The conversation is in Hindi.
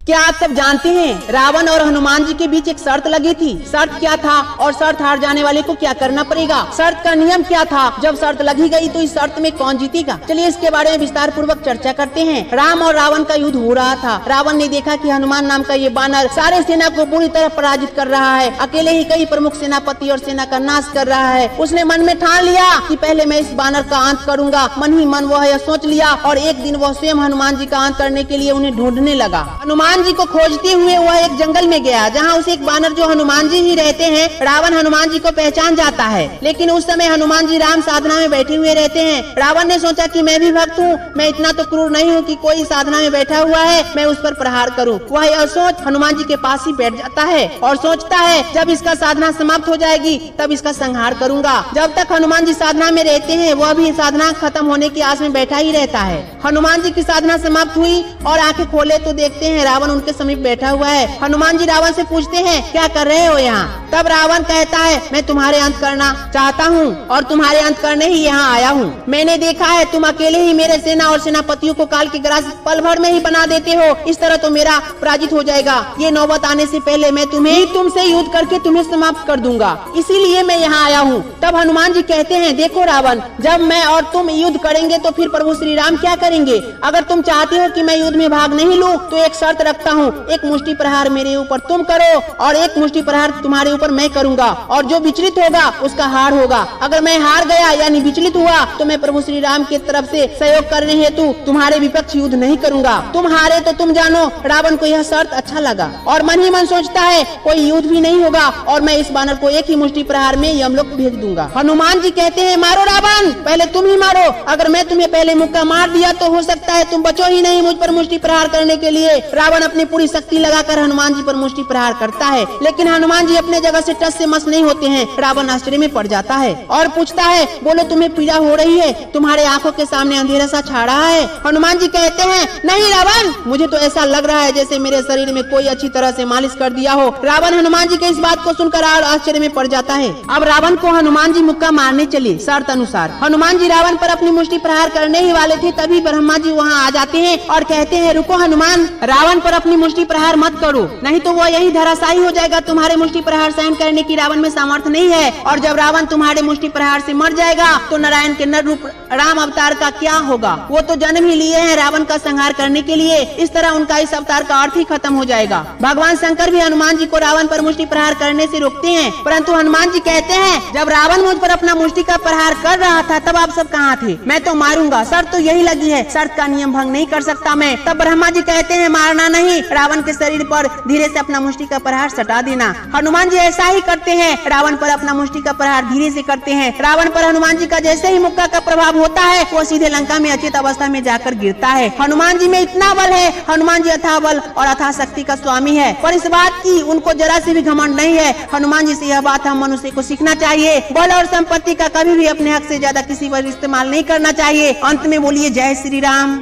क्या आप सब जानते हैं रावण और हनुमान जी के बीच एक शर्त लगी थी। शर्त क्या था और शर्त हार जाने वाले को क्या करना पड़ेगा। शर्त का नियम क्या था, जब शर्त लगी गई तो इस शर्त में कौन जीतेगा। चलिए इसके बारे में विस्तार पूर्वक चर्चा करते हैं। राम और रावण का युद्ध हो रहा था। रावण ने देखा कि हनुमान नाम का ये बानर सारे सेना को पूरी तरह पराजित कर रहा है, अकेले ही कई प्रमुख सेनापति और सेना का नाश कर रहा है। उसने मन में ठान लिया कि पहले मैं इस बानर का अंत करूंगा। मन ही मन वह यह सोच लिया और एक दिन वह स्वयं हनुमान जी का अंत करने के लिए उन्हें ढूंढने लगा। हनुमान जी को खोजते हुए वह एक जंगल में गया, जहाँ उसे एक बानर जो हनुमान जी ही रहते हैं, रावण हनुमान जी को पहचान जाता है। लेकिन उस समय हनुमान जी राम साधना में बैठे हुए रहते हैं। रावण ने सोचा कि मैं भी भक्त हूँ, मैं इतना तो क्रूर नहीं हूँ कि कोई साधना में बैठा हुआ है मैं उस पर प्रहार करूँ। वह यह सोच हनुमान जी के पास ही बैठ जाता है और सोचता है जब इसका साधना समाप्त हो जाएगी तब इसका संहार करूंगा। जब तक हनुमान जी साधना में रहते हैं वह भी साधना खत्म होने की आस में बैठा ही रहता है। हनुमान जी की साधना समाप्त हुई और आंखें खोले तो देखते हैं रावण उनके समीप बैठा हुआ है। हनुमान जी रावण से पूछते हैं क्या कर रहे हो यहाँ। तब रावण कहता है मैं तुम्हारे अंत करना चाहता हूँ और तुम्हारे अंत करने ही यहाँ आया हूँ। मैंने देखा है तुम अकेले ही मेरे सेना और सेनापतियों को काल की ग्रास पल भर में ही बना देते हो। इस तरह तो मेरा पराजित हो जाएगा। ये नौबत आने से पहले मैं तुमसे युद्ध करके तुम्हें समाप्त कर दूंगा, इसीलिए मैं यहाँ आया हूँ। तब हनुमान जी कहते हैं देखो रावण, जब मैं और तुम युद्ध करेंगे तो फिर प्रभु श्री राम क्या करेंगे। अगर तुम चाहते हो कि मैं युद्ध में भाग नहीं लूँ तो एक शर्त रखता हूँ, एक मुष्टि प्रहार मेरे ऊपर तुम करो और एक मुष्टि प्रहार तुम्हारे ऊपर मैं करूंगा और जो विचलित होगा उसका हार होगा। अगर मैं हार गया यानी विचलित हुआ तो मैं प्रभु श्री राम की तरफ से सहयोग करने हेतु तुम्हारे विपक्ष युद्ध नहीं करूंगा। तुम हारे तो तुम जानो। रावण को यह शर्त अच्छा लगा और मन ही मन सोचता है कोई युद्ध भी नहीं होगा और मैं इस बानर को एक ही मुष्टि प्रहार में यमलोक भेज दूंगा। हनुमान जी कहते हैं मारो रावण, पहले तुम ही मारो। अगर मैं तुम्हें पहले मुक्का मार दिया तो हो सकता है तुम बचो ही नहीं मुझ पर मुष्टि प्रहार करने के लिए। रावण अपनी पूरी शक्ति लगाकर हनुमान जी पर मुष्टि प्रहार करता है, लेकिन हनुमान जी अपने जगह से टस से मस नहीं होते हैं। रावण आश्चर्य में पड़ जाता है और पूछता है बोलो तुम्हें पीड़ा हो रही है, तुम्हारे आंखों के सामने अंधेरा सा छा रहा है। हनुमान जी कहते हैं नहीं रावण, मुझे तो ऐसा लग रहा है जैसे मेरे शरीर में कोई अच्छी तरह से मालिश कर दिया हो। रावण हनुमान जी के इस बात को सुनकर आश्चर्य में पड़ जाता है। अब रावण को हनुमान जी मुक्का मारने चले शर्त अनुसार। हनुमान जी रावण पर अपनी मुष्टि प्रहार करने ही वाले थे, तभी ब्रह्मा जी वहाँ आ जाते हैं और कहते हैं रुको हनुमान, रावण पर अपनी मुष्टि प्रहार मत करो, नहीं तो वो यही धराशायी हो जाएगा। तुम्हारे मुष्टि प्रहार सहन करने की रावण में सामर्थ्य नहीं है और जब रावण तुम्हारे मुष्टि प्रहार से मर जाएगा तो नारायण के नर रूप राम अवतार का क्या होगा। वो तो जन्म ही लिए हैं रावण का संहार करने के लिए, इस तरह उनका इस अवतार का अर्थ ही खत्म हो जाएगा। भगवान शंकर भी हनुमान जी को रावण पर मुष्टि प्रहार करने से रोकते हैं, परंतु हनुमान जी कहते हैं जब रावण मुझ पर अपना मुष्टि का प्रहार कर रहा था तब आप सब कहाँ थे, मैं तो मारूंगा। शर्त तो यही लगी है, शर्त का नियम भंग नहीं कर सकता मैं। तब ब्रह्मा जी कहते हैं मारना नहीं, रावण के शरीर पर धीरे से अपना मुष्टि का प्रहार सटा देना। हनुमान जी ऐसा ही करते हैं, रावण पर अपना मुष्टि का प्रहार धीरे से करते हैं। रावण पर हनुमान जी का जैसे ही मुक्का का प्रभाव होता है वो सीधे लंका में अचेत अवस्था में जाकर गिरता है। हनुमान जी में इतना बल है, हनुमान जी अथाह बल और अथाह शक्ति का स्वामी है, पर इस बात की उनको जरा से भी घमंड नहीं है। हनुमान जी से यह बात हम मनुष्य को सीखना चाहिए। बल और संपत्ति का कभी भी अपने हक से ज्यादा किसी पर इस्तेमाल नहीं करना चाहिए। अंत में बोलिए जय श्री राम।